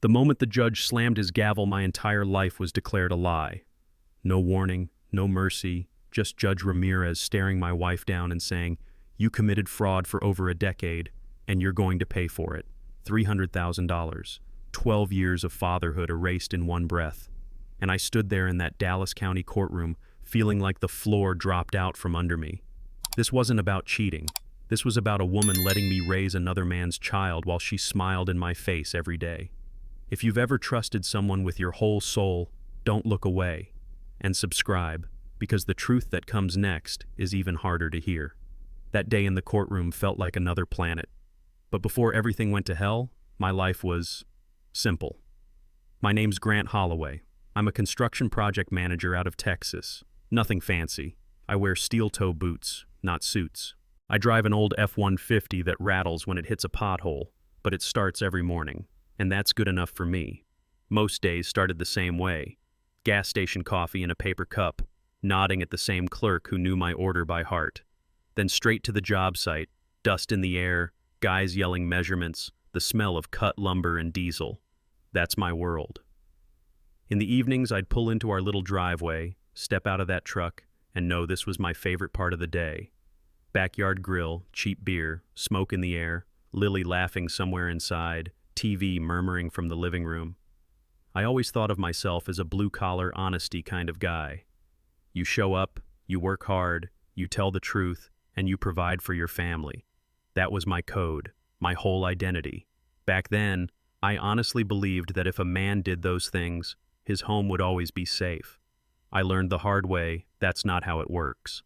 The moment the judge slammed his gavel, my entire life was declared a lie. No warning, no mercy, just Judge Ramirez staring my wife down and saying, "You committed fraud for over a decade, and you're going to pay for it. $300,000. 12 years of fatherhood erased in one breath." And I stood there in that Dallas County courtroom, feeling like the floor dropped out from under me. This wasn't about cheating. This was about a woman letting me raise another man's child while she smiled in my face every day. If you've ever trusted someone with your whole soul, don't look away. And subscribe, because the truth that comes next is even harder to hear. That day in the courtroom felt like another planet. But before everything went to hell, my life was simple. My name's Grant Holloway. I'm a construction project manager out of Texas. Nothing fancy. I wear steel-toe boots, not suits. I drive an old F-150 that rattles when it hits a pothole, but it starts every morning, and that's good enough for me. Most days started the same way. Gas station coffee in a paper cup, nodding at the same clerk who knew my order by heart. Then straight to the job site, dust in the air, guys yelling measurements, the smell of cut lumber and diesel. That's my world. In the evenings, I'd pull into our little driveway, step out of that truck, and know this was my favorite part of the day. Backyard grill, cheap beer, smoke in the air, Lily laughing somewhere inside, TV murmuring from the living room. I always thought of myself as a blue-collar, honesty kind of guy. You show up, you work hard, you tell the truth, and you provide for your family. That was my code, my whole identity. Back then, I honestly believed that if a man did those things, his home would always be safe. I learned the hard way, that's not how it works.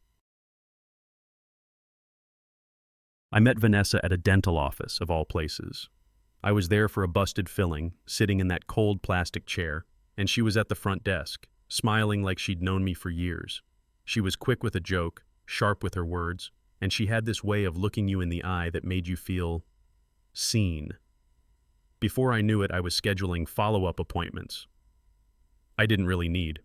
I met Vanessa at a dental office, of all places. I was there for a busted filling, sitting in that cold plastic chair, and she was at the front desk, smiling like she'd known me for years. She was quick with a joke, sharp with her words, and she had this way of looking you in the eye that made you feel seen. Before I knew it, I was scheduling follow-up appointments. I didn't really need.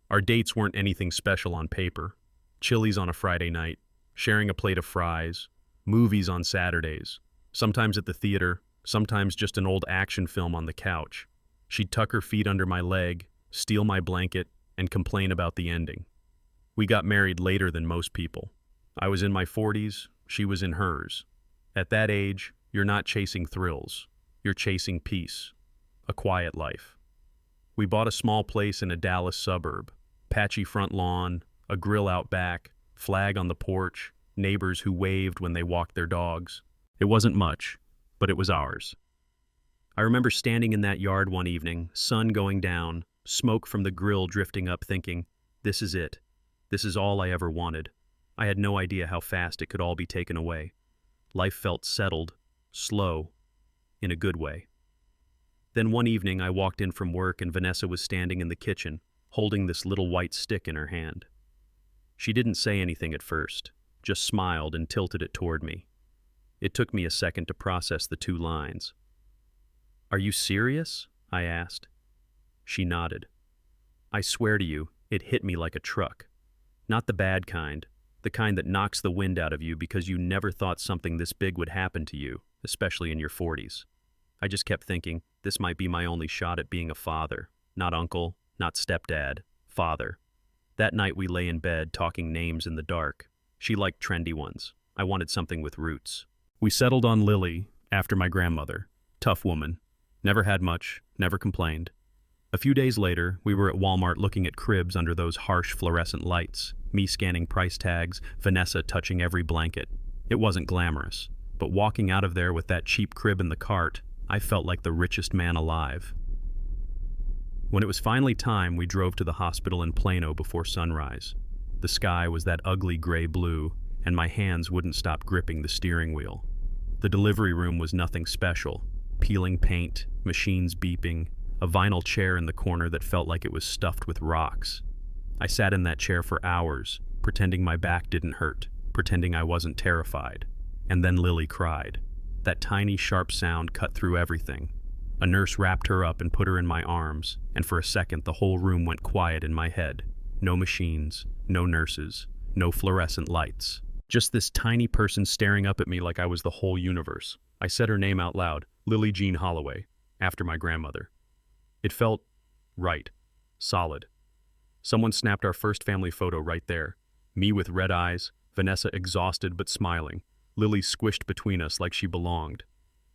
Our dates weren't anything special on paper. Chili's on a Friday night, sharing a plate of fries, movies on Saturdays, sometimes at the theater, sometimes just an old action film on the couch. She'd tuck her feet under my leg, steal my blanket, and complain about the ending. We got married later than most people. I was in my 40s, she was in hers. At that age, you're not chasing thrills. You're chasing peace, a quiet life. We bought a small place in a Dallas suburb, patchy front lawn, a grill out back, flag on the porch, neighbors who waved when they walked their dogs. It wasn't much, but it was ours. I remember standing in that yard one evening, sun going down, smoke from the grill drifting up, thinking, this is it. This is all I ever wanted. I had no idea how fast it could all be taken away. Life felt settled, slow, in a good way. Then one evening I walked in from work and Vanessa was standing in the kitchen, holding this little white stick in her hand. She didn't say anything at first, just smiled and tilted it toward me. It took me a second to process the two lines. "Are you serious?" I asked. She nodded. "I swear to you, it hit me like a truck. Not the bad kind, the kind that knocks the wind out of you because you never thought something this big would happen to you, especially in your 40s. I just kept thinking, this might be my only shot at being a father. Not uncle, not stepdad, father. That night we lay in bed talking names in the dark. She liked trendy ones. I wanted something with roots. We settled on Lily, after my grandmother. Tough woman. Never had much, never complained. A few days later, we were at Walmart looking at cribs under those harsh fluorescent lights, me scanning price tags, Vanessa touching every blanket. It wasn't glamorous, but walking out of there with that cheap crib in the cart, I felt like the richest man alive. When it was finally time, we drove to the hospital in Plano before sunrise. The sky was that ugly gray blue, and my hands wouldn't stop gripping the steering wheel. The delivery room was nothing special. Peeling paint, machines beeping, a vinyl chair in the corner that felt like it was stuffed with rocks. I sat in that chair for hours, pretending my back didn't hurt, pretending I wasn't terrified. And then Lily cried. That tiny, sharp sound cut through everything. A nurse wrapped her up and put her in my arms, and for a second the whole room went quiet in my head. No machines, no nurses, no fluorescent lights. Just this tiny person staring up at me like I was the whole universe. I said her name out loud, Lily Jean Holloway. after my grandmother. It felt right, solid. Someone snapped our first family photo right there. Me with red eyes, Vanessa exhausted but smiling, Lily squished between us like she belonged.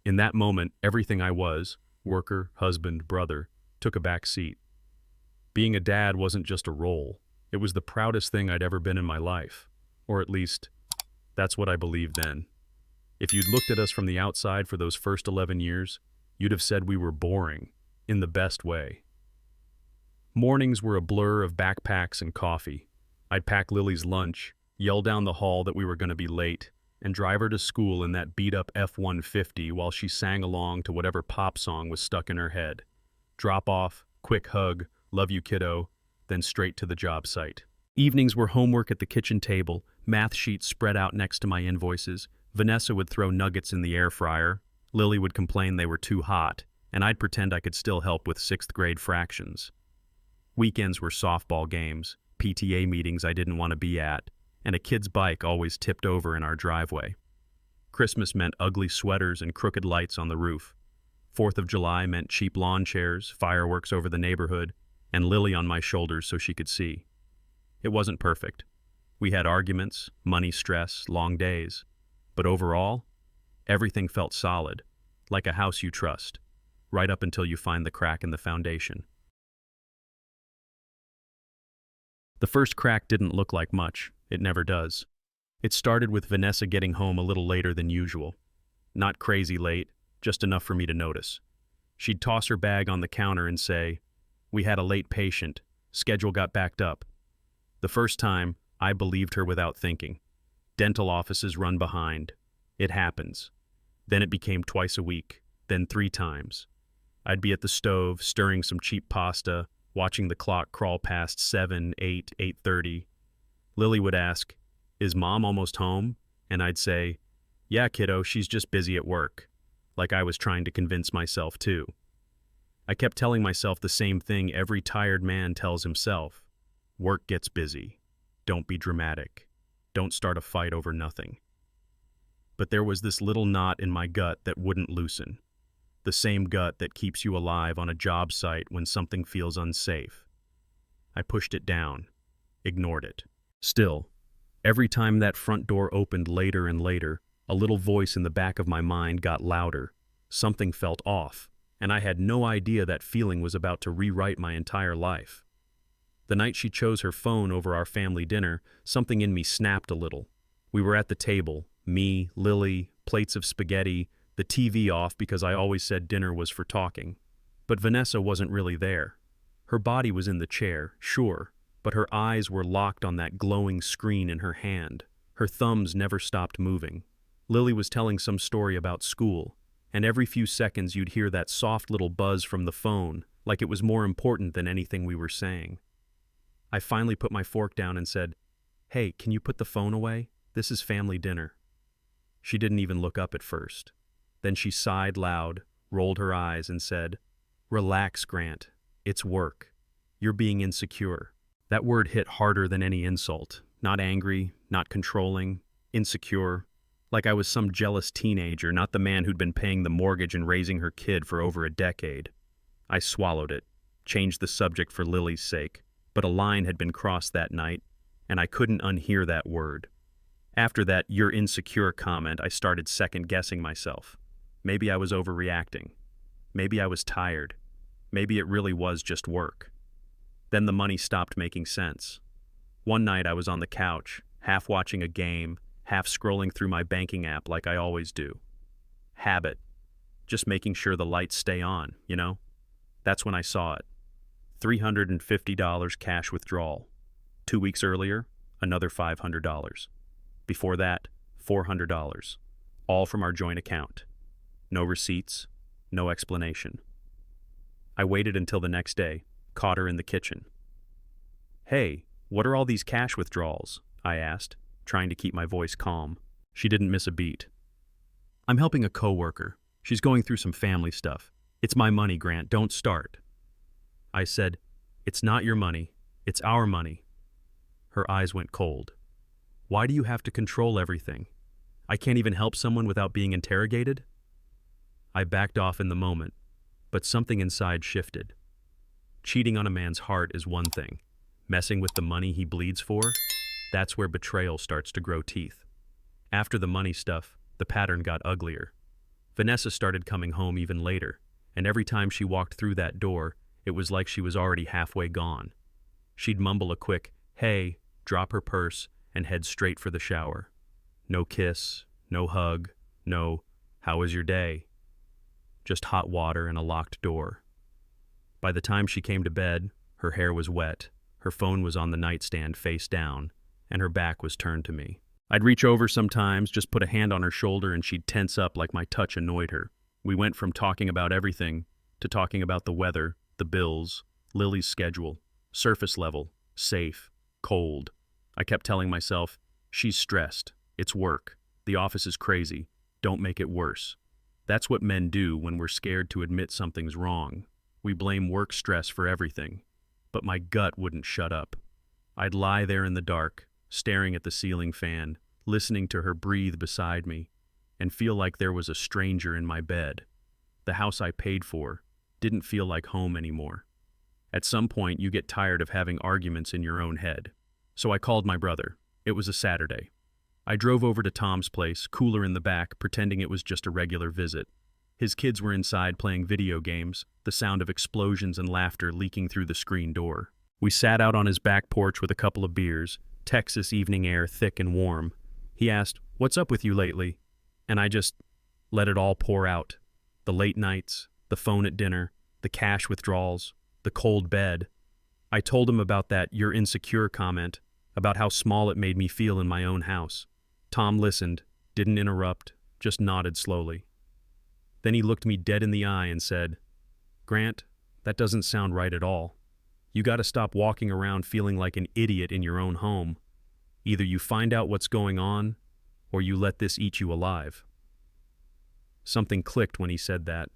In that moment, everything I was, worker, husband, brother, took a back seat. Being a dad wasn't just a role. It was the proudest thing I'd ever been in my life. Or at least, that's what I believed then. If you'd looked at us from the outside for those first 11 years, you'd have said we were boring, in the best way. Mornings were a blur of backpacks and coffee. I'd pack Lily's lunch, yell down the hall that we were going to be late, and drive her to school in that beat-up F-150 while she sang along to whatever pop song was stuck in her head. Drop off, quick hug, love you kiddo, then straight to the job site. Evenings were homework at the kitchen table, math sheets spread out next to my invoices. Vanessa would throw nuggets in the air fryer, Lily would complain they were too hot, and I'd pretend I could still help with 6th grade fractions. Weekends were softball games, PTA meetings I didn't want to be at, and a kid's bike always tipped over in our driveway. Christmas meant ugly sweaters and crooked lights on the roof. 4th of July meant cheap lawn chairs, fireworks over the neighborhood, and Lily on my shoulders so she could see. It wasn't perfect. We had arguments, money stress, long days. But overall, everything felt solid, like a house you trust, right up until you find the crack in the foundation. The first crack didn't look like much. It never does. It started with Vanessa getting home a little later than usual. Not crazy late, just enough for me to notice. She'd toss her bag on the counter and say, "We had a late patient. Schedule got backed up." The first time, I believed her without thinking. Dental offices run behind. It happens. Then it became twice a week, then 3 times. I'd be at the stove, stirring some cheap pasta, watching the clock crawl past 7, 8, 8:30. Lily would ask, "Is Mom almost home?" And I'd say, "Yeah, kiddo, she's just busy at work." Like I was trying to convince myself too. I kept telling myself the same thing every tired man tells himself. Work gets busy. Don't be dramatic. Don't start a fight over nothing. But there was this little knot in my gut that wouldn't loosen. The same gut that keeps you alive on a job site when something feels unsafe. I pushed it down, ignored it. Still, every time that front door opened later and later, a little voice in the back of my mind got louder. Something felt off, and I had no idea that feeling was about to rewrite my entire life. The night she chose her phone over our family dinner, something in me snapped a little. We were at the table, me, Lily, plates of spaghetti, the TV off because I always said dinner was for talking. But Vanessa wasn't really there. Her body was in the chair, sure, but her eyes were locked on that glowing screen in her hand. Her thumbs never stopped moving. Lily was telling some story about school, and every few seconds you'd hear that soft little buzz from the phone, like it was more important than anything we were saying. I finally put my fork down and said, "Hey, can you put the phone away? This is family dinner." She didn't even look up at first. Then she sighed loud, rolled her eyes, and said, "Relax, Grant. It's work. You're being insecure." That word hit harder than any insult. Not angry, not controlling, insecure. Like I was some jealous teenager, not the man who'd been paying the mortgage and raising her kid for over a decade. I swallowed it, changed the subject for Lily's sake. But a line had been crossed that night, and I couldn't unhear that word. After that "you're insecure" comment, I started second-guessing myself. Maybe I was overreacting. Maybe I was tired. Maybe it really was just work. Then the money stopped making sense. One night I was on the couch, half watching a game, half scrolling through my banking app like I always do. Habit. Just making sure the lights stay on, you know? That's when I saw it. $350 cash withdrawal. 2 weeks earlier, another $500. Before that, $400. All from our joint account. No receipts, no explanation. I waited until the next day, caught her in the kitchen. "Hey, what are all these cash withdrawals?" I asked, trying to keep my voice calm. She didn't miss a beat. "I'm helping a coworker. She's going through some family stuff. It's my money, Grant. Don't start." I said, "It's not your money. It's our money." Her eyes went cold. "Why do you have to control everything? I can't even help someone without being interrogated?" I backed off in the moment. But something inside shifted. Cheating on a man's heart is one thing. Messing with the money he bleeds for? That's where betrayal starts to grow teeth. After the money stuff, the pattern got uglier. Vanessa started coming home even later, and every time she walked through that door, it was like she was already halfway gone. She'd mumble a quick, "Hey," drop her purse, and head straight for the shower. No kiss, no hug, no, "How was your day?" Just hot water and a locked door. By the time she came to bed, her hair was wet, her phone was on the nightstand face down, and her back was turned to me. I'd reach over sometimes, just put a hand on her shoulder, and she'd tense up like my touch annoyed her. We went from talking about everything to talking about the weather, the bills, Lily's schedule, surface level, safe, cold. I kept telling myself, she's stressed, it's work, the office is crazy, don't make it worse. That's what men do when we're scared to admit something's wrong. We blame work stress for everything. But my gut wouldn't shut up. I'd lie there in the dark, staring at the ceiling fan, listening to her breathe beside me, and feel like there was a stranger in my bed. The house I paid for didn't feel like home anymore. At some point, you get tired of having arguments in your own head. So I called my brother. It was a Saturday. I drove over to Tom's place, cooler in the back, pretending it was just a regular visit. His kids were inside playing video games, the sound of explosions and laughter leaking through the screen door. We sat out on his back porch with a couple of beers, Texas evening air thick and warm. He asked, "What's up with you lately?" And I just let it all pour out. The late nights, the phone at dinner, the cash withdrawals, the cold bed. I told him about that "you're insecure" comment, about how small it made me feel in my own house. Tom listened, didn't interrupt, just nodded slowly. Then he looked me dead in the eye and said, "Grant, that doesn't sound right at all. You gotta stop walking around feeling like an idiot in your own home. Either you find out what's going on, or you let this eat you alive." Something clicked when he said that.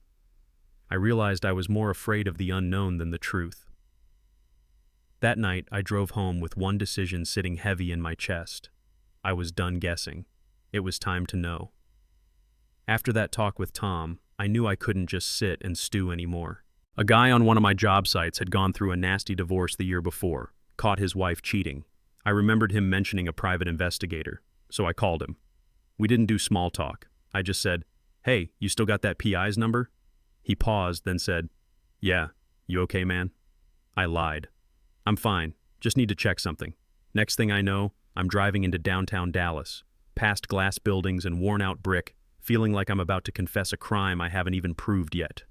I realized I was more afraid of the unknown than the truth. That night, I drove home with one decision sitting heavy in my chest. I was done guessing. It was time to know. After that talk with Tom, I knew I couldn't just sit and stew anymore. A guy on one of my job sites had gone through a nasty divorce the year before, caught his wife cheating. I remembered him mentioning a private investigator, so I called him. We didn't do small talk. I just said, "Hey, you still got that PI's number?" He paused, then said, "Yeah, you okay, man?" I lied. "I'm fine, just need to check something." Next thing I know, I'm driving into downtown Dallas, past glass buildings and worn-out brick, feeling like I'm about to confess a crime I haven't even proved yet.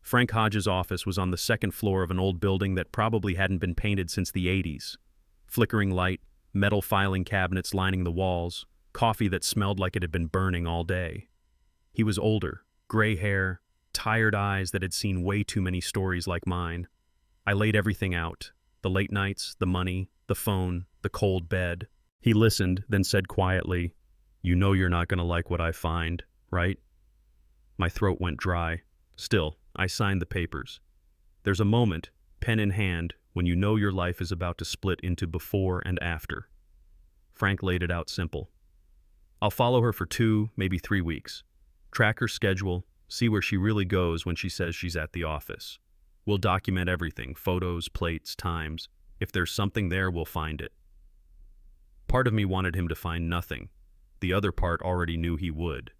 Frank Hodge's office was on the second floor of an old building that probably hadn't been painted since the 80s. Flickering light, metal filing cabinets lining the walls, coffee that smelled like it had been burning all day. He was older, gray hair, tired eyes that had seen way too many stories like mine. I laid everything out, the late nights, the money, the phone, the cold bed. He listened, then said quietly, "You know you're not going to like what I find, right?" My throat went dry. Still, I signed the papers. There's a moment, pen in hand, when you know your life is about to split into before and after. Frank laid it out simple. "I'll follow her for 2, maybe 3 weeks. Track her schedule, see where she really goes when she says she's at the office. We'll document everything, photos, plates, times. If there's something there, we'll find it." Part of me wanted him to find nothing. The other part already knew he would.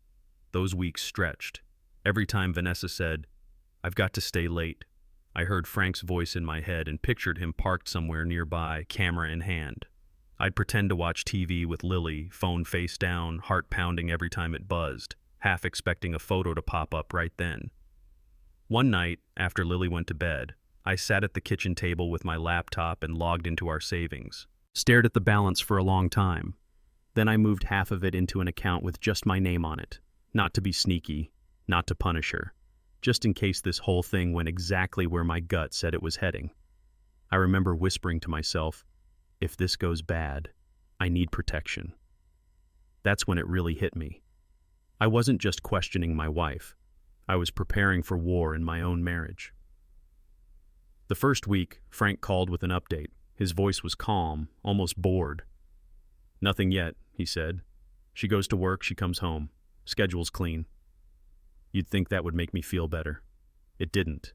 Those weeks stretched. Every time Vanessa said, "I've got to stay late," I heard Frank's voice in my head and pictured him parked somewhere nearby, camera in hand. I'd pretend to watch TV with Lily, phone face down, heart pounding every time it buzzed, half expecting a photo to pop up right then. One night, after Lily went to bed, I sat at the kitchen table with my laptop and logged into our savings. Stared at the balance for a long time. Then I moved half of it into an account with just my name on it. Not to be sneaky, not to punish her. Just in case this whole thing went exactly where my gut said it was heading. I remember whispering to myself, if this goes bad, I need protection. That's when it really hit me. I wasn't just questioning my wife. I was preparing for war in my own marriage. The first week, Frank called with an update. His voice was calm, almost bored. "Nothing yet," he said. "She goes to work, she comes home. Schedule's clean." You'd think that would make me feel better. It didn't.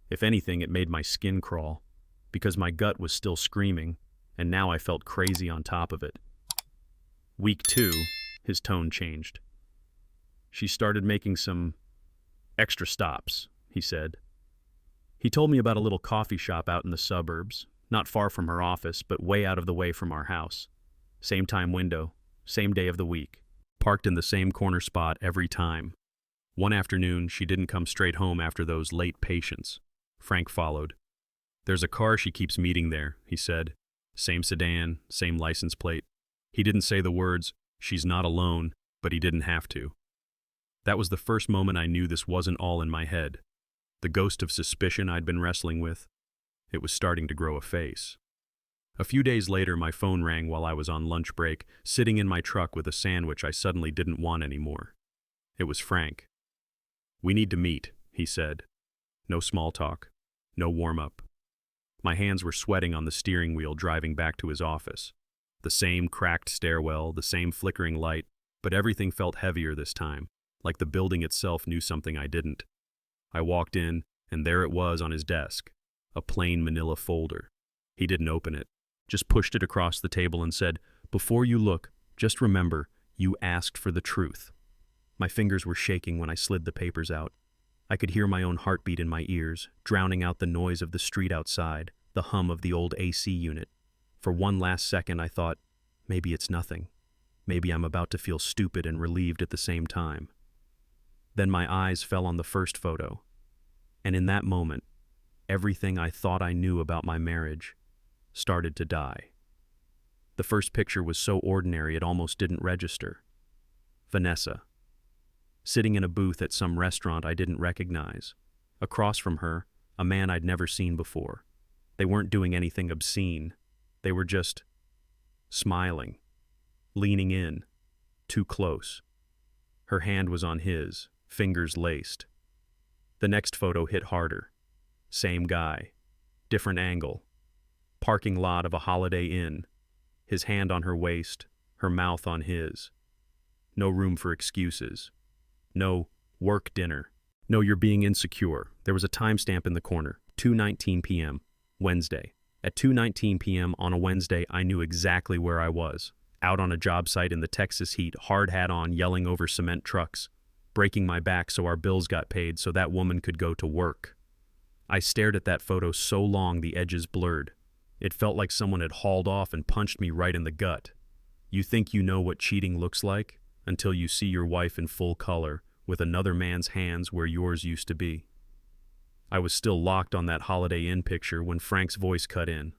If anything, it made my skin crawl, because my gut was still screaming, and now I felt crazy on top of it. Week 2, his tone changed. She started making some extra stops, he said. He told me about a little coffee shop out in the suburbs, not far from her office, but way out of the way from our house. Same time window, same day of the week, parked in the same corner spot every time. One afternoon, she didn't come straight home after those late patients. Frank followed. There's a car she keeps meeting there, he said. Same sedan, same license plate. He didn't say the words, she's not alone, but he didn't have to. That was the first moment I knew this wasn't all in my head. The ghost of suspicion I'd been wrestling with, it was starting to grow a face. A few days later, my phone rang while I was on lunch break, sitting in my truck with a sandwich I suddenly didn't want anymore. It was Frank. We need to meet, he said. No small talk, no warm-up. My hands were sweating on the steering wheel driving back to his office. The same cracked stairwell, the same flickering light, but everything felt heavier this time, like the building itself knew something I didn't. I walked in, and there it was on his desk, a plain manila folder. He didn't open it, just pushed it across the table and said, "Before you look, just remember, you asked for the truth." My fingers were shaking when I slid the papers out. I could hear my own heartbeat in my ears, drowning out the noise of the street outside, the hum of the old AC unit. For one last second, I thought, maybe it's nothing. Maybe I'm about to feel stupid and relieved at the same time. Then my eyes fell on the first photo. And in that moment, everything I thought I knew about my marriage started to die. The first picture was so ordinary it almost didn't register. Vanessa, sitting in a booth at some restaurant I didn't recognize. Across from her, a man I'd never seen before. They weren't doing anything obscene. They were just smiling, leaning in, too close. Her hand was on his, fingers laced. The next photo hit harder. Same guy, different angle. Parking lot of a Holiday Inn. His hand on her waist, her mouth on his. No room for excuses. No work dinner. No, you're being insecure. There was a timestamp in the corner, 2:19 p.m., Wednesday. At 2:19 p.m. on a Wednesday, I knew exactly where I was. Out on a job site in the Texas heat, hard hat on, yelling over cement trucks, breaking my back so our bills got paid so that woman could go to work. I stared at that photo so long the edges blurred. It felt like someone had hauled off and punched me right in the gut. You think you know what cheating looks like until you see your wife in full color with another man's hands where yours used to be. I was still locked on that Holiday Inn picture when Frank's voice cut in.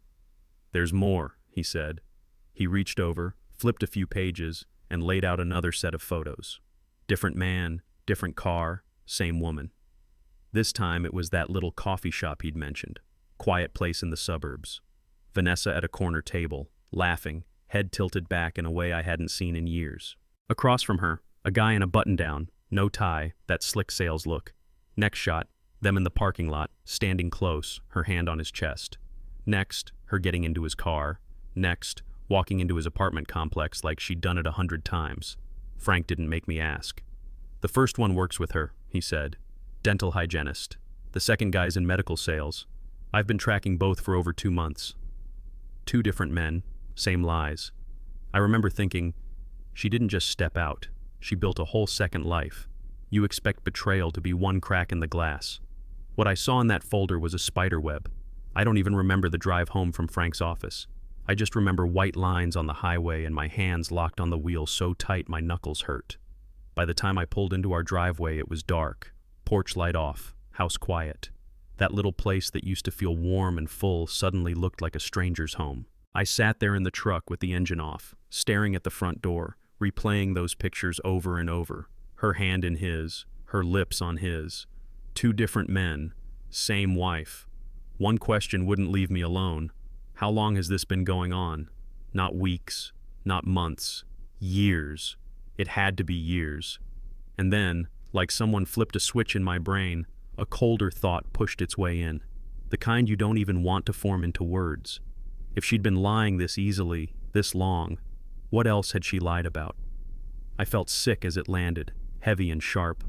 "There's more," he said. He reached over, flipped a few pages, and laid out another set of photos. Different man, different car, same woman. This time it was that little coffee shop he'd mentioned. Quiet place in the suburbs. Vanessa at a corner table, laughing, head tilted back in a way I hadn't seen in years. Across from her, a guy in a button-down, no tie, that slick sales look. Next shot, them in the parking lot, standing close, her hand on his chest. Next, her getting into his car. Next, walking into his apartment complex like she'd done it 100 times. Frank didn't make me ask. "The first one works with her," he said. "Dental hygienist. The second guy's in medical sales. I've been tracking both for over 2 months. 2 different men, same lies." I remember thinking, she didn't just step out. She built a whole second life. You expect betrayal to be one crack in the glass. What I saw in that folder was a spider web. I don't even remember the drive home from Frank's office. I just remember white lines on the highway and my hands locked on the wheel so tight my knuckles hurt. By the time I pulled into our driveway, it was dark. Porch light off, house quiet. That little place that used to feel warm and full suddenly looked like a stranger's home. I sat there in the truck with the engine off, staring at the front door, replaying those pictures over and over. Her hand in his, her lips on his. 2 different men, same wife. One question wouldn't leave me alone. How long has this been going on? Not weeks, not months, years. It had to be years. And then, like someone flipped a switch in my brain, a colder thought pushed its way in. The kind you don't even want to form into words. If she'd been lying this easily, this long, what else had she lied about? I felt sick as it landed, heavy and sharp.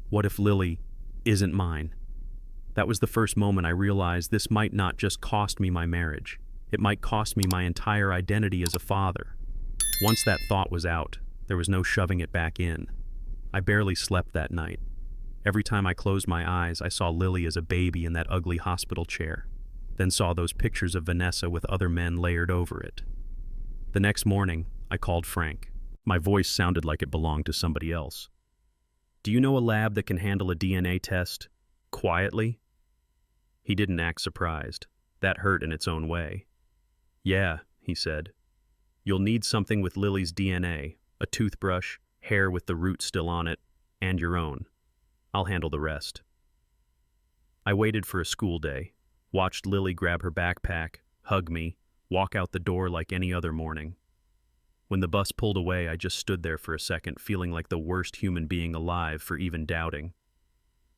What if Lily isn't mine? That was the first moment I realized this might not just cost me my marriage. It might cost me my entire identity as a father. Once that thought was out, there was no shoving it back in. I barely slept that night. Every time I closed my eyes, I saw Lily as a baby in that ugly hospital chair, then saw those pictures of Vanessa with other men layered over it. The next morning, I called Frank. My voice sounded like it belonged to somebody else. "Do you know a lab that can handle a DNA test quietly?" He didn't act surprised. That hurt in its own way. "Yeah," he said. "You'll need something with Lily's DNA, a toothbrush, hair with the root still on it, and your own. I'll handle the rest." I waited for a school day, watched Lily grab her backpack, hug me, walk out the door like any other morning. When the bus pulled away, I just stood there for a second, feeling like the worst human being alive for even doubting.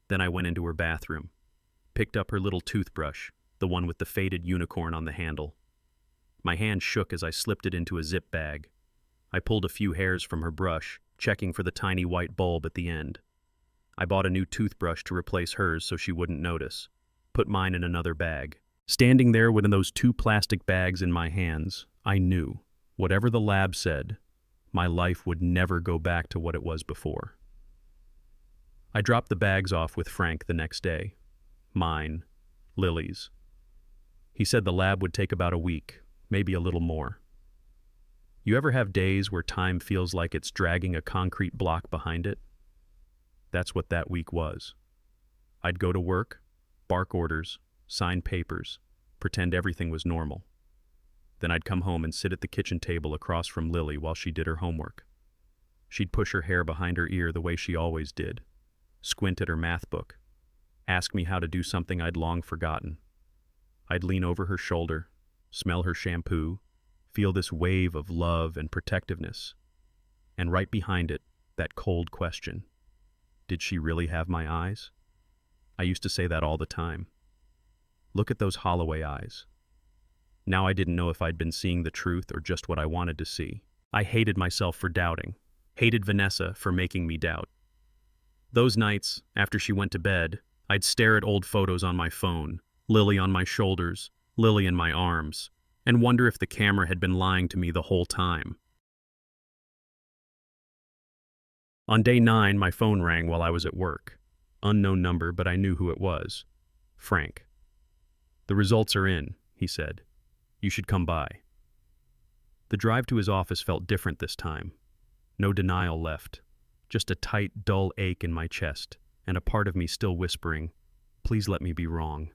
Then I went into her bathroom, picked up her little toothbrush, the one with the faded unicorn on the handle. My hand shook as I slipped it into a zip bag. I pulled a few hairs from her brush, checking for the tiny white bulb at the end. I bought a new toothbrush to replace hers so she wouldn't notice. Put mine in another bag. Standing there with those two plastic bags in my hands, I knew, whatever the lab said, my life would never go back to what it was before. I dropped the bags off with Frank the next day. Mine, Lily's. He said the lab would take about a week, maybe a little more. You ever have days where time feels like it's dragging a concrete block behind it? That's what that week was. I'd go to work, bark orders, sign papers, pretend everything was normal. Then I'd come home and sit at the kitchen table across from Lily while she did her homework. She'd push her hair behind her ear the way she always did, squint at her math book, ask me how to do something I'd long forgotten. I'd lean over her shoulder, smell her shampoo, feel this wave of love and protectiveness. And right behind it, that cold question. Did she really have my eyes? I used to say that all the time. Look at those Holloway eyes. Now I didn't know if I'd been seeing the truth or just what I wanted to see. I hated myself for doubting, hated Vanessa for making me doubt. Those nights, after she went to bed, I'd stare at old photos on my phone, Lily on my shoulders, Lily in my arms, and wonder if the camera had been lying to me the whole time. On day 9, my phone rang while I was at work. Unknown number, but I knew who it was. Frank. "The results are in," he said. "You should come by." The drive to his office felt different this time. No denial left. Just a tight, dull ache in my chest, and a part of me still whispering, "Please let me be wrong."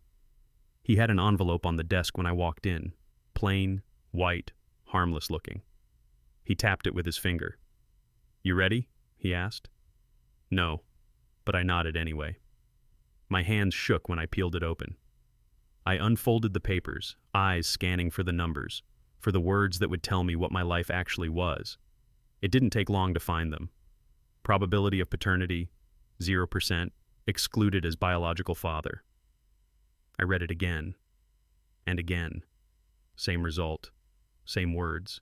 He had an envelope on the desk when I walked in. Plain, white, harmless looking. He tapped it with his finger. "You ready?" he asked. No, but I nodded anyway. My hands shook when I peeled it open. I unfolded the papers, eyes scanning for the numbers, for the words that would tell me what my life actually was. It didn't take long to find them. Probability of paternity, 0%, excluded as biological father. I read it again, and again. Same result, same words.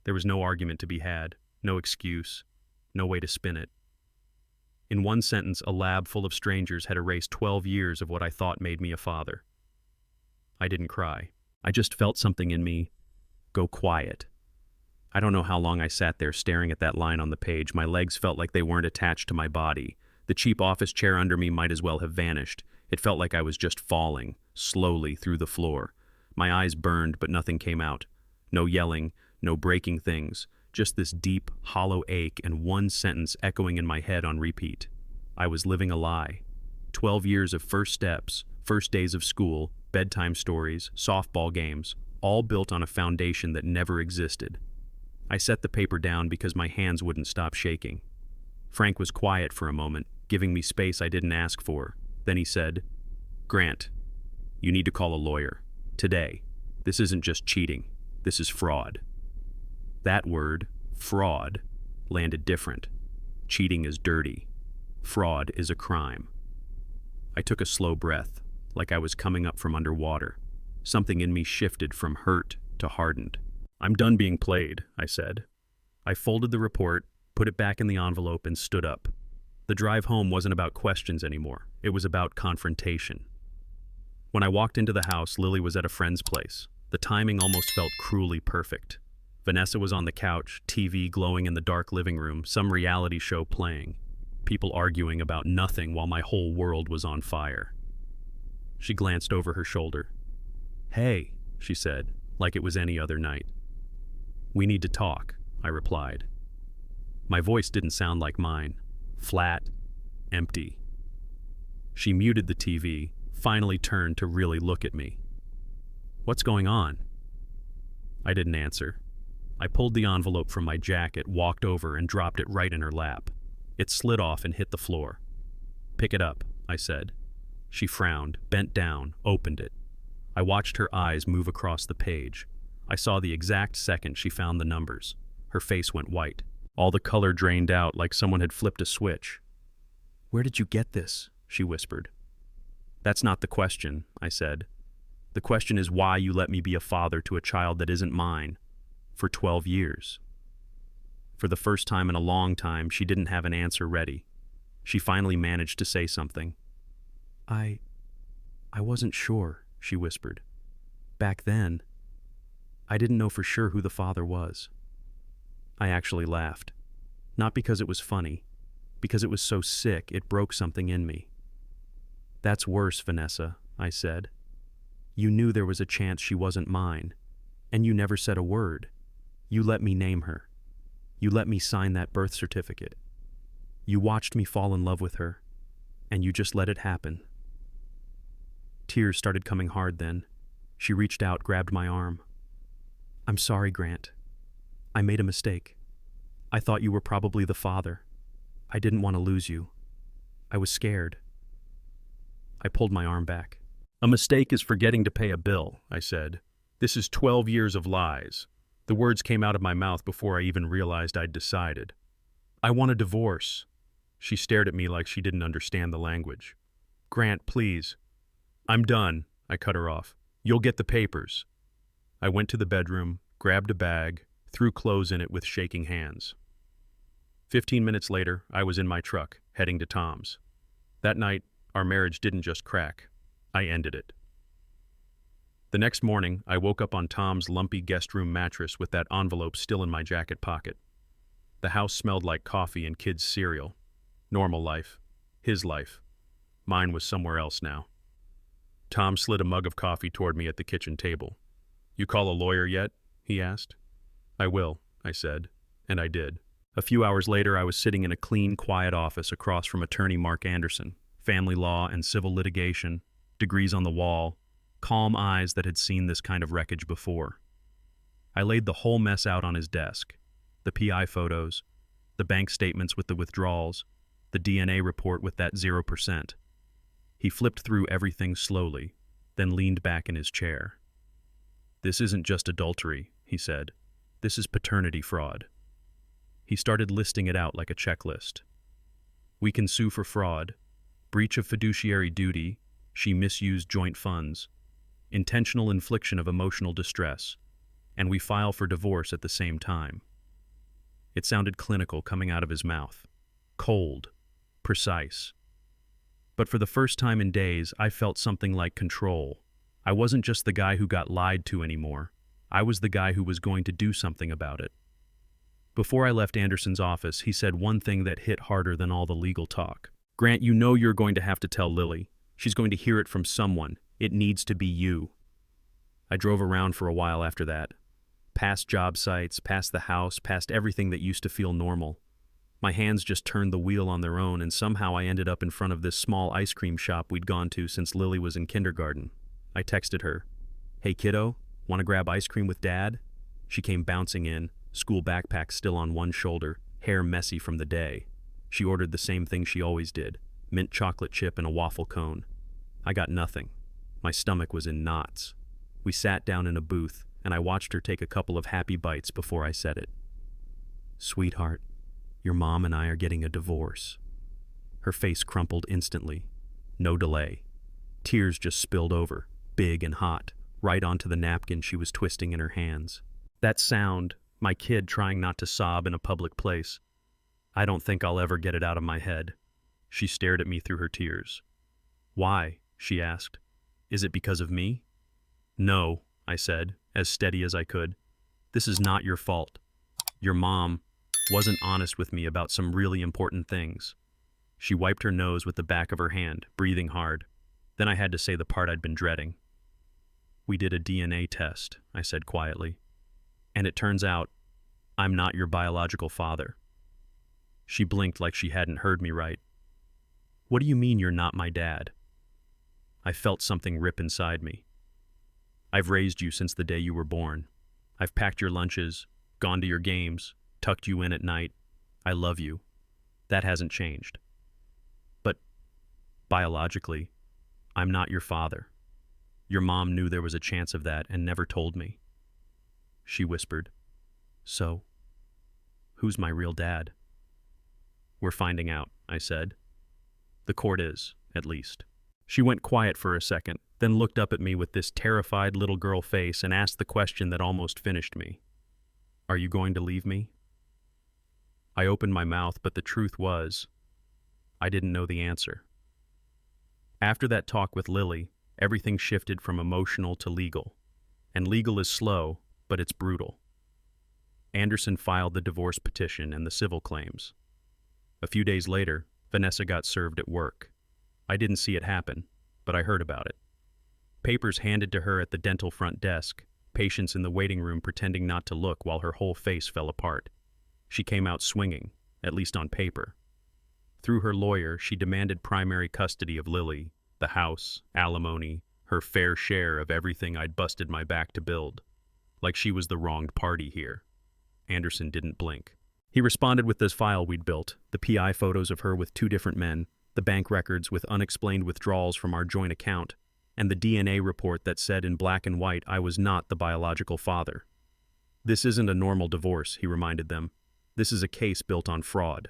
There was no argument to be had, no excuse, no way to spin it. In one sentence, a lab full of strangers had erased 12 years of what I thought made me a father. I didn't cry. I just felt something in me go quiet. I don't know how long I sat there staring at that line on the page. My legs felt like they weren't attached to my body. The cheap office chair under me might as well have vanished. It felt like I was just falling, slowly, through the floor. My eyes burned, but nothing came out. No yelling, no breaking things. Just this deep, hollow ache and one sentence echoing in my head on repeat. I was living a lie. 12 years of first steps, first days of school, bedtime stories, softball games, all built on a foundation that never existed. I set the paper down because my hands wouldn't stop shaking. Frank was quiet for a moment, giving me space I didn't ask for. Then he said, "Grant, you need to call a lawyer. Today. This isn't just cheating. This is fraud." That word, fraud, landed different. Cheating is dirty. Fraud is a crime. I took a slow breath, like I was coming up from underwater. Something in me shifted from hurt to hardened. "I'm done being played," I said. I folded the report, put it back in the envelope, and stood up. The drive home wasn't about questions anymore. It was about confrontation. When I walked into the house, Lily was at a friend's place. The timing almost felt cruelly perfect. Vanessa was on the couch, TV glowing in the dark living room, some reality show playing. People arguing about nothing while my whole world was on fire. She glanced over her shoulder. "Hey," she said, like it was any other night. "We need to talk," I replied. My voice didn't sound like mine. Flat, empty. She muted the TV, finally turned to really look at me. "What's going on?" I didn't answer. I pulled the envelope from my jacket, walked over, and dropped it right in her lap. It slid off and hit the floor. "Pick it up," I said. She frowned, bent down, opened it. I watched her eyes move across the page. I saw the exact second she found the numbers. Her face went white. All the color drained out like someone had flipped a switch. "Where did you get this?" she whispered. "That's not the question," I said. "The question is why you let me be a father to a child that isn't mine, for 12 years. For the first time in a long time, she didn't have an answer ready. She finally managed to say something. I wasn't sure," she whispered. "Back then, I didn't know for sure who the father was." I actually laughed. Not because it was funny, because it was so sick it broke something in me. "That's worse, Vanessa," I said. "You knew there was a chance she wasn't mine, and you never said a word. You let me name her. You let me sign that birth certificate. You watched me fall in love with her, and you just let it happen." Tears started coming hard then. She reached out, grabbed my arm. "I'm sorry, Grant. I made a mistake. I thought you were probably the father. I didn't want to lose you. I was scared." I pulled my arm back. "A mistake is forgetting to pay a bill," I said. "This is 12 years of lies." The words came out of my mouth before I even realized I'd decided. "I want a divorce." She stared at me like she didn't understand the language. "Grant, please." "I'm done," I cut her off. "You'll get the papers." I went to the bedroom, grabbed a bag, threw clothes in it with shaking hands. 15 minutes later, I was in my truck, heading to Tom's. That night, our marriage didn't just crack. I ended it. The next morning, I woke up on Tom's lumpy guest room mattress with that envelope still in my jacket pocket. The house smelled like coffee and kids' cereal. Normal life. His life. Mine was somewhere else now. Tom slid a mug of coffee toward me at the kitchen table. "You call a lawyer yet?" he asked. "I will," I said, and I did. A few hours later, I was sitting in a clean, quiet office across from attorney Mark Anderson, family law and civil litigation, degrees on the wall, calm eyes that had seen this kind of wreckage before. I laid the whole mess out on his desk, the PI photos, the bank statements with the withdrawals, the DNA report with that 0%. He flipped through everything slowly, then leaned back in his chair. "This isn't just adultery," he said. "This is paternity fraud." He started listing it out like a checklist. "We can sue for fraud, breach of fiduciary duty, she misused joint funds, intentional infliction of emotional distress, and we file for divorce at the same time." It sounded clinical coming out of his mouth. Cold. Precise. But for the first time in days, I felt something like control. I wasn't just the guy who got lied to anymore. I was the guy who was going to do something about it. Before I left Anderson's office, he said one thing that hit harder than all the legal talk. "Grant, you know you're going to have to tell Lily. She's going to hear it from someone. It needs to be you." I drove around for a while after that. Past job sites, past the house, past everything that used to feel normal. My hands just turned the wheel on their own, and somehow I ended up in front of this small ice cream shop we'd gone to since Lily was in kindergarten. I texted her, "Hey kiddo, want to grab ice cream with Dad?" She came bouncing in, school backpack still on one shoulder, hair messy from the day. She ordered the same thing she always did, mint chocolate chip and a waffle cone. I got nothing. My stomach was in knots. We sat down in a booth, and I watched her take a couple of happy bites before I said it. "Sweetheart, your mom and I are getting a divorce." Her face crumpled instantly. No delay. Tears just spilled over, big and hot, right onto the napkin she was twisting in her hands. That sound, my kid trying not to sob in a public place, I don't think I'll ever get it out of my head. She stared at me through her tears. "Why?" she asked. "Is it because of me?" "No," I said, as steady as I could. "This is not your fault. Your mom wasn't honest with me about some really important things." She wiped her nose with the back of her hand, breathing hard. Then I had to say the part I'd been dreading. "We did a DNA test," I said quietly. "And it turns out I'm not your biological father." She blinked like she hadn't heard me right. "What do you mean you're not my dad?" I felt something rip inside me. "I've raised you since the day you were born. I've packed your lunches, gone to your games, tucked you in at night. I love you. That hasn't changed. But biologically, I'm not your father. Your mom knew there was a chance of that and never told me." She whispered, "So, who's my real dad?" "We're finding out," I said. "The court is, at least." She went quiet for a second, then looked up at me with this terrified little girl face and asked the question that almost finished me. "Are you going to leave me?" I opened my mouth, but the truth was, I didn't know the answer. After that talk with Lily, everything shifted from emotional to legal. And legal is slow, but it's brutal. Anderson filed the divorce petition and the civil claims. A few days later, Vanessa got served at work. I didn't see it happen, but I heard about it. Papers handed to her at the dental front desk, patients in the waiting room pretending not to look while her whole face fell apart. She came out swinging, at least on paper. Through her lawyer, she demanded primary custody of Lily, the house, alimony, her fair share of everything I'd busted my back to build. Like she was the wronged party here. Anderson didn't blink. He responded with this file we'd built, the PI photos of her with 2 different men, the bank records with unexplained withdrawals from our joint account, and the DNA report that said in black and white I was not the biological father. "This isn't a normal divorce," he reminded them. "This is a case built on fraud."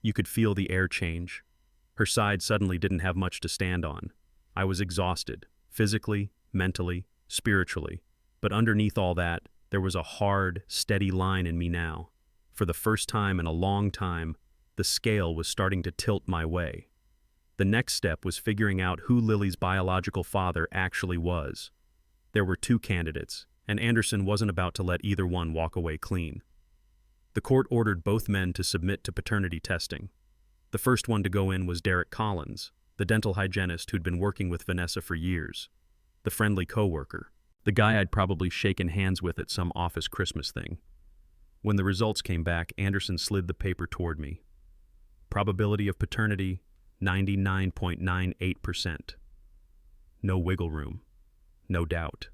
You could feel the air change. Her side suddenly didn't have much to stand on. I was exhausted, physically, mentally, spiritually. But underneath all that, there was a hard, steady line in me now. For the first time in a long time, the scale was starting to tilt my way. The next step was figuring out who Lily's biological father actually was. There were 2 candidates, and Anderson wasn't about to let either one walk away clean. The court ordered both men to submit to paternity testing. The first one to go in was Derek Collins, the dental hygienist who'd been working with Vanessa for years, the friendly coworker, the guy I'd probably shaken hands with at some office Christmas thing. When the results came back, Anderson slid the paper toward me. Probability of paternity, 99.98%. No wiggle room. No doubt.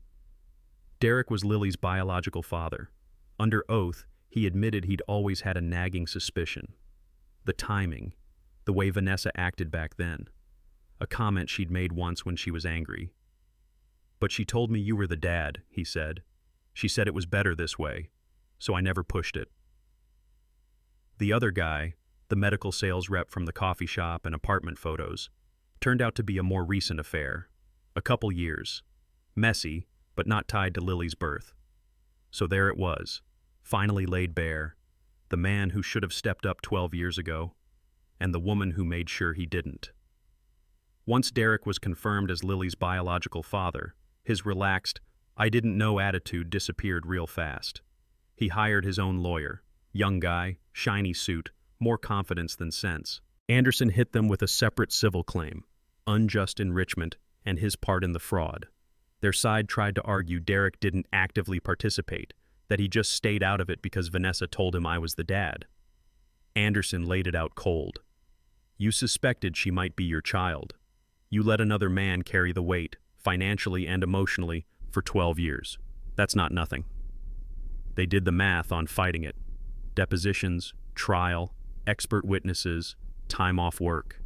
Derek was Lily's biological father. Under oath, he admitted he'd always had a nagging suspicion. The timing, the way Vanessa acted back then. A comment she'd made once when she was angry. "But she told me you were the dad," he said. "She said it was better this way, so I never pushed it." The other guy, the medical sales rep from the coffee shop and apartment photos, turned out to be a more recent affair. A couple years. Messy, but not tied to Lily's birth. So there it was, finally laid bare. The man who should have stepped up 12 years ago, and the woman who made sure he didn't. Once Derek was confirmed as Lily's biological father, his relaxed, "I didn't know" attitude disappeared real fast. He hired his own lawyer, young guy, shiny suit, more confidence than sense. Anderson hit them with a separate civil claim, unjust enrichment, and his part in the fraud. Their side tried to argue Derek didn't actively participate, that he just stayed out of it because Vanessa told him I was the dad. Anderson laid it out cold. "You suspected she might be your child. You let another man carry the weight, financially and emotionally, for 12 years. That's not nothing." They did the math on fighting it. Depositions, trial, expert witnesses, time off work.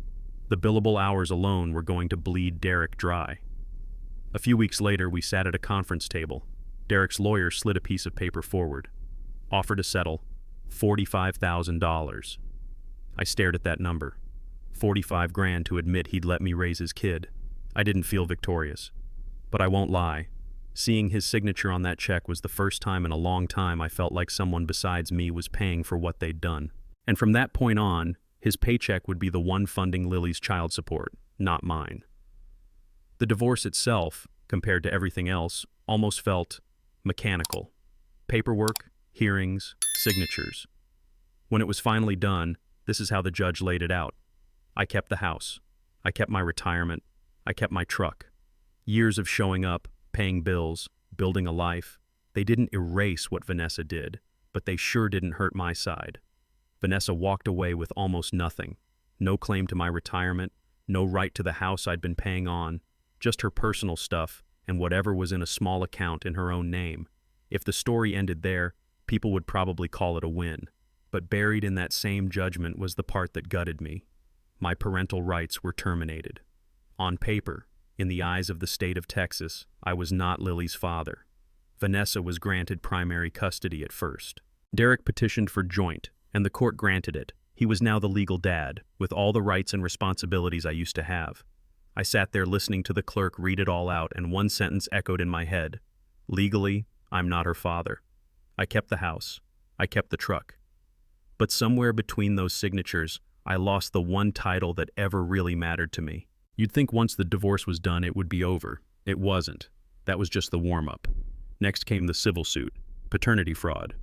The billable hours alone were going to bleed Derek dry. A few weeks later, we sat at a conference table. Derek's lawyer slid a piece of paper forward. Offer to settle, $45,000. I stared at that number. 45 grand to admit he'd let me raise his kid. I didn't feel victorious. But I won't lie. Seeing his signature on that check was the first time in a long time I felt like someone besides me was paying for what they'd done. And from that point on, His paycheck would be the one funding Lily's child support, not mine. The divorce itself, compared to everything else, almost felt mechanical. Paperwork, hearings, signatures. When it was finally done, this is how the judge laid it out. I kept the house. I kept my retirement. I kept my truck. Years of showing up, paying bills, building a life. They didn't erase what Vanessa did, but they sure didn't hurt my side. Vanessa walked away with almost nothing. No claim to my retirement, no right to the house I'd been paying on, just her personal stuff and whatever was in a small account in her own name. If the story ended there, people would probably call it a win. But buried in that same judgment was the part that gutted me. My parental rights were terminated. On paper, in the eyes of the state of Texas, I was not Lily's father. Vanessa was granted primary custody at first. Derek petitioned for joint, and the court granted it. He was now the legal dad, with all the rights and responsibilities I used to have. I sat there listening to the clerk read it all out, and one sentence echoed in my head. Legally, I'm not her father. I kept the house. I kept the truck. But somewhere between those signatures, I lost the one title that ever really mattered to me. You'd think once the divorce was done, it would be over. It wasn't. That was just the warm-up. Next came the civil suit, paternity fraud.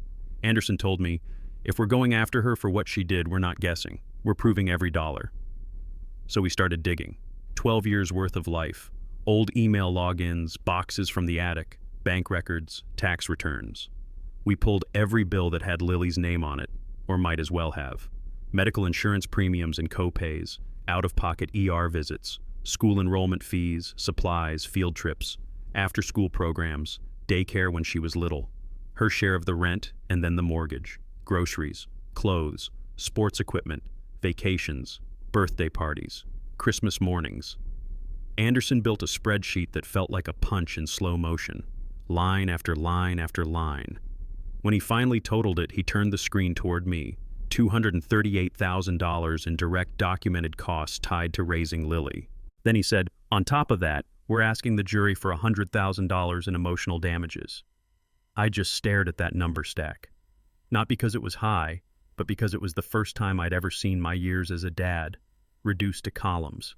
Anderson told me, if we're going after her for what she did, we're not guessing. We're proving every dollar. So we started digging. 12 years worth of life. Old email logins, boxes from the attic, bank records, tax returns. We pulled every bill that had Lily's name on it, or might as well have. Medical insurance premiums and co-pays, out-of-pocket ER visits, school enrollment fees, supplies, field trips, after-school programs, daycare when she was little, her share of the rent and then the mortgage, groceries, clothes, sports equipment, vacations, birthday parties, Christmas mornings. Anderson built a spreadsheet that felt like a punch in slow motion, line after line after line. When he finally totaled it, he turned the screen toward me, $238,000 in direct documented costs tied to raising Lily. Then he said, on top of that, we're asking the jury for $100,000 in emotional damages. I just stared at that number stack. Not because it was high, but because it was the first time I'd ever seen my years as a dad reduced to columns.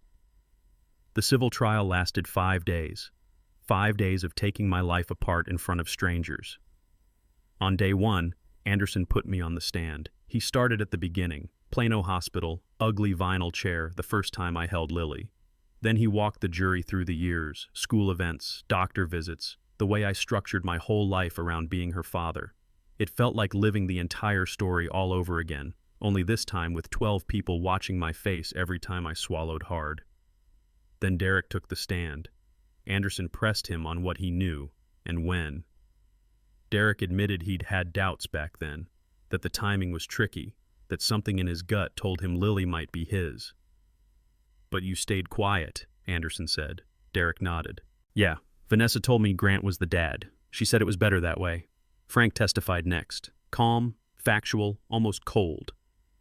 The civil trial lasted 5 days. 5 days of taking my life apart in front of strangers. On day one, Anderson put me on the stand. He started at the beginning, Plano Hospital, ugly vinyl chair, the first time I held Lily. Then he walked the jury through the years, school events, doctor visits, the way I structured my whole life around being her father. It felt like living the entire story all over again, only this time with 12 people watching my face every time I swallowed hard. Then Derek took the stand. Anderson pressed him on what he knew and when. Derek admitted he'd had doubts back then, that the timing was tricky, that something in his gut told him Lily might be his. But you stayed quiet, Anderson said. Derek nodded. Yeah, Vanessa told me Grant was the dad. She said it was better that way. Frank testified next. Calm, factual, almost cold.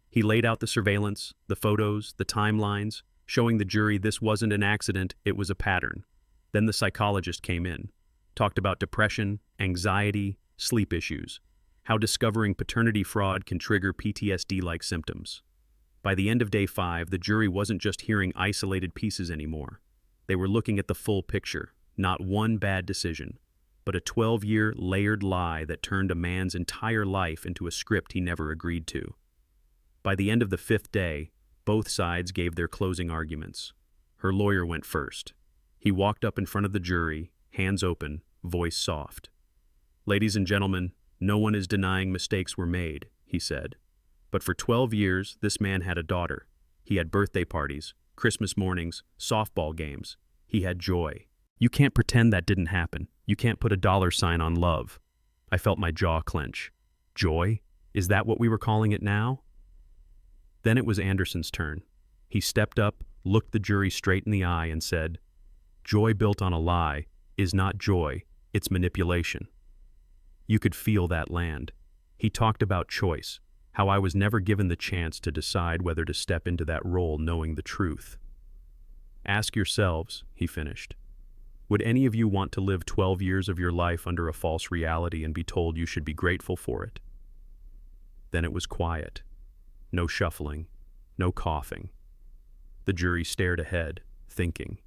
He laid out the surveillance, the photos, the timelines, showing the jury this wasn't an accident, it was a pattern. Then the psychologist came in, talked about depression, anxiety, sleep issues, how discovering paternity fraud can trigger PTSD-like symptoms. By the end of day 5, the jury wasn't just hearing isolated pieces anymore. They were looking at the full picture, not one bad decision, but a 12-year layered lie that turned a man's entire life into a script he never agreed to. By the end of the 5th day, both sides gave their closing arguments. Her lawyer went first. He walked up in front of the jury, hands open, voice soft. Ladies and gentlemen, no one is denying mistakes were made, he said. But for 12 years, this man had a daughter. He had birthday parties, Christmas mornings, softball games. He had joy. You can't pretend that didn't happen. You can't put a dollar sign on love. I felt my jaw clench. Joy? Is that what we were calling it now? Then it was Anderson's turn. He stepped up, looked the jury straight in the eye, and said, "Joy built on a lie is not joy, it's manipulation." You could feel that land. He talked about choice, how I was never given the chance to decide whether to step into that role knowing the truth. "Ask yourselves," he finished, "would any of you want to live 12 years of your life under a false reality and be told you should be grateful for it?" Then it was quiet. No shuffling, no coughing. The jury stared ahead, thinking.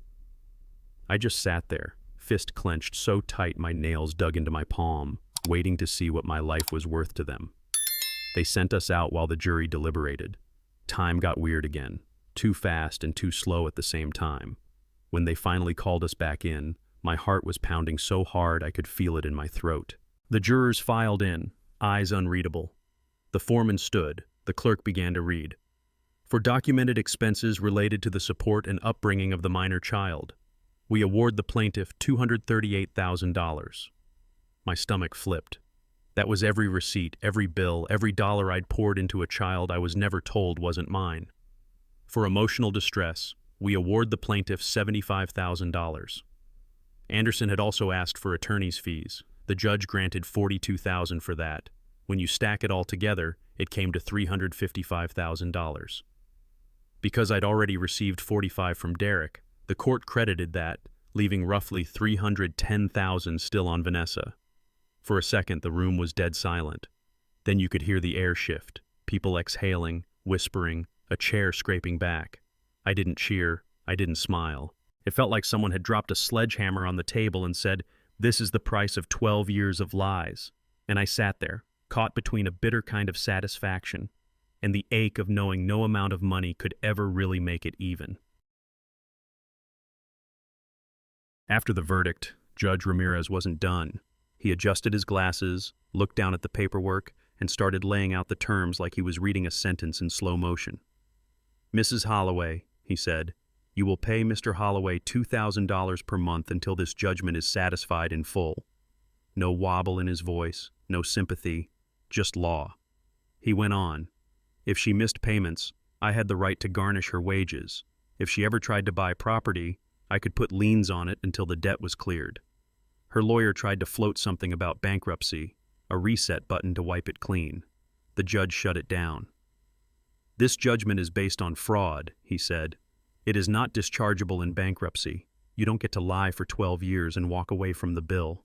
I just sat there, fist clenched so tight my nails dug into my palm, waiting to see what my life was worth to them. They sent us out while the jury deliberated. Time got weird again, too fast and too slow at the same time. When they finally called us back in, my heart was pounding so hard I could feel it in my throat. The jurors filed in, eyes unreadable. The foreman stood. The clerk began to read. For documented expenses related to the support and upbringing of the minor child, we award the plaintiff $238,000. My stomach flipped. That was every receipt, every bill, every dollar I'd poured into a child I was never told wasn't mine. For emotional distress, we award the plaintiff $75,000. Anderson had also asked for attorney's fees. The judge granted $42,000 for that. When you stack it all together, it came to $355,000. Because I'd already received $45,000 from Derek, the court credited that, leaving roughly $310,000 still on Vanessa. For a second, the room was dead silent. Then you could hear the air shift, people exhaling, whispering, a chair scraping back. I didn't cheer. I didn't smile. It felt like someone had dropped a sledgehammer on the table and said, "This is the price of 12 years of lies." And I sat there, caught between a bitter kind of satisfaction and the ache of knowing no amount of money could ever really make it even. After the verdict, Judge Ramirez wasn't done. He adjusted his glasses, looked down at the paperwork, and started laying out the terms like he was reading a sentence in slow motion. "Mrs. Holloway," he said, "you will pay Mr. Holloway $2,000 per month until this judgment is satisfied in full." No wobble in his voice, no sympathy, just law. He went on. If she missed payments, I had the right to garnish her wages. If she ever tried to buy property, I could put liens on it until the debt was cleared. Her lawyer tried to float something about bankruptcy, a reset button to wipe it clean. The judge shut it down. "This judgment is based on fraud," he said. "It is not dischargeable in bankruptcy. You don't get to lie for 12 years and walk away from the bill."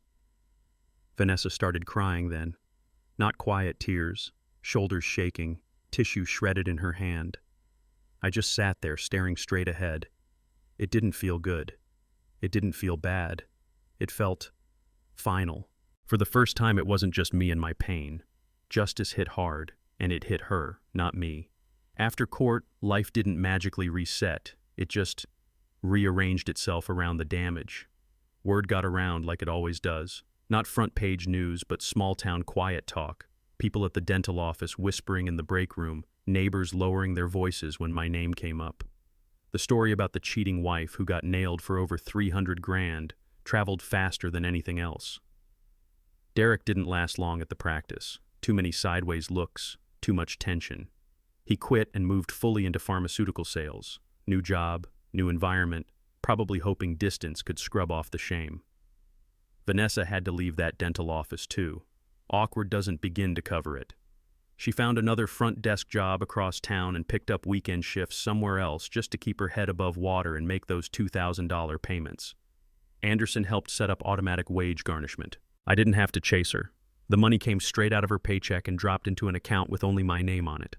Vanessa started crying then. Not quiet tears, shoulders shaking, tissue shredded in her hand. I just sat there staring straight ahead. It didn't feel good. It didn't feel bad. It felt final. For the first time, it wasn't just me and my pain. Justice hit hard, and it hit her, not me. After court, life didn't magically reset. It just rearranged itself around the damage. Word got around like it always does. Not front-page news, but small-town quiet talk. People at the dental office whispering in the break room, neighbors lowering their voices when my name came up. The story about the cheating wife who got nailed for over $300,000 traveled faster than anything else. Derek didn't last long at the practice. Too many sideways looks, too much tension. He quit and moved fully into pharmaceutical sales. New job, new environment, probably hoping distance could scrub off the shame. Vanessa had to leave that dental office too. Awkward doesn't begin to cover it. She found another front desk job across town and picked up weekend shifts somewhere else just to keep her head above water and make those $2,000 payments. Anderson helped set up automatic wage garnishment. I didn't have to chase her. The money came straight out of her paycheck and dropped into an account with only my name on it.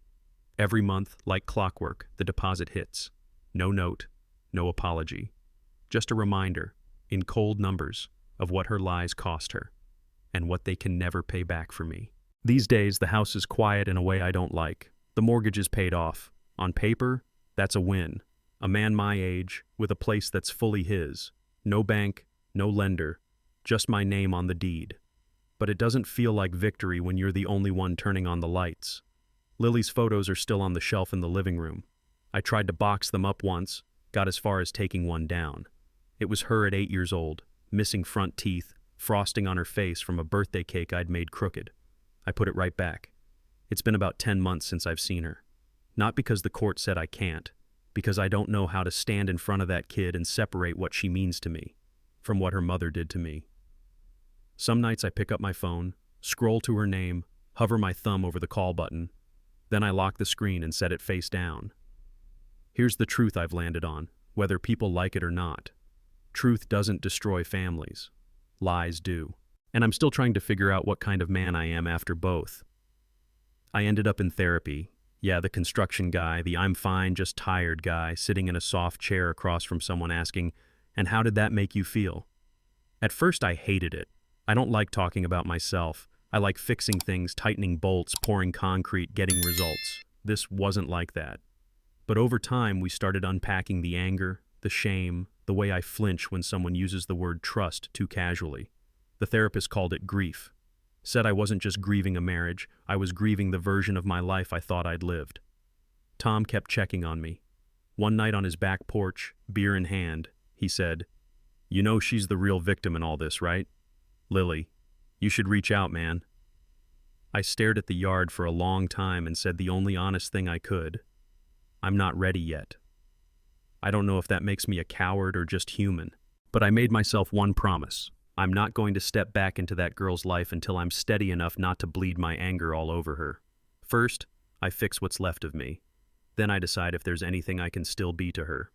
Every month, like clockwork, the deposit hits. No note, no apology. Just a reminder, in cold numbers, of what her lies cost her, and what they can never pay back for me. These days, the house is quiet in a way I don't like. The mortgage is paid off. On paper, that's a win. A man my age, with a place that's fully his. No bank, no lender, just my name on the deed. But it doesn't feel like victory when you're the only one turning on the lights. Lily's photos are still on the shelf in the living room. I tried to box them up once, got as far as taking one down. It was her at 8 years old, missing front teeth, frosting on her face from a birthday cake I'd made crooked. I put it right back. It's been about 10 months since I've seen her. Not because the court said I can't, because I don't know how to stand in front of that kid and separate what she means to me from what her mother did to me. Some nights I pick up my phone, scroll to her name, hover my thumb over the call button, then I lock the screen and set it face down. Here's the truth I've landed on, whether people like it or not. Truth doesn't destroy families. Lies do. And I'm still trying to figure out what kind of man I am after both. I ended up in therapy, Yeah, the construction guy, the I'm fine, just tired guy, sitting in a soft chair across from someone asking, "And how did that make you feel?" At first I hated it. I don't like talking about myself. I like fixing things, tightening bolts, pouring concrete, getting results. This wasn't like that. But over time, we started unpacking the anger, the shame, the way I flinch when someone uses the word trust too casually. The therapist called it grief. Said I wasn't just grieving a marriage, I was grieving the version of my life I thought I'd lived. Tom kept checking on me. One night on his back porch, beer in hand, he said, "You know she's the real victim in all this, right? Lily, you should reach out, man." I stared at the yard for a long time and said the only honest thing I could. I'm not ready yet. I don't know if that makes me a coward or just human, but I made myself one promise. I'm not going to step back into that girl's life until I'm steady enough not to bleed my anger all over her. First, I fix what's left of me. Then I decide if there's anything I can still be to her.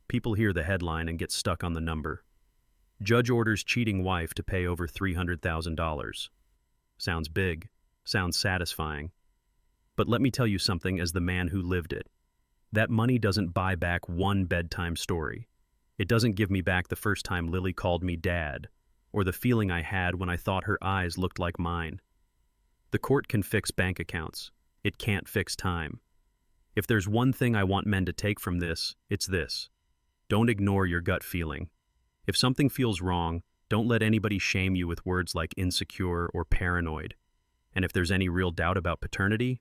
People hear the headline and get stuck on the number. Judge orders cheating wife to pay over $300,000. Sounds big. Sounds satisfying. But let me tell you something as the man who lived it. That money doesn't buy back one bedtime story. It doesn't give me back the first time Lily called me dad, or the feeling I had when I thought her eyes looked like mine. The court can fix bank accounts. It can't fix time. If there's one thing I want men to take from this, it's this. Don't ignore your gut feeling. If something feels wrong, don't let anybody shame you with words like insecure or paranoid. And if there's any real doubt about paternity,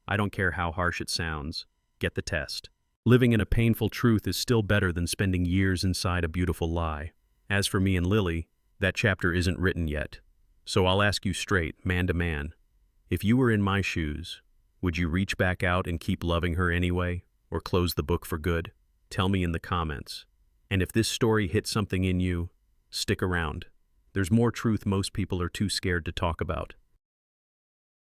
I don't care how harsh it sounds, get the test. Living in a painful truth is still better than spending years inside a beautiful lie. As for me and Lily, that chapter isn't written yet. So I'll ask you straight, man to man. If you were in my shoes, would you reach back out and keep loving her anyway, or close the book for good? Tell me in the comments. And if this story hit something in you, stick around. There's more truth most people are too scared to talk about.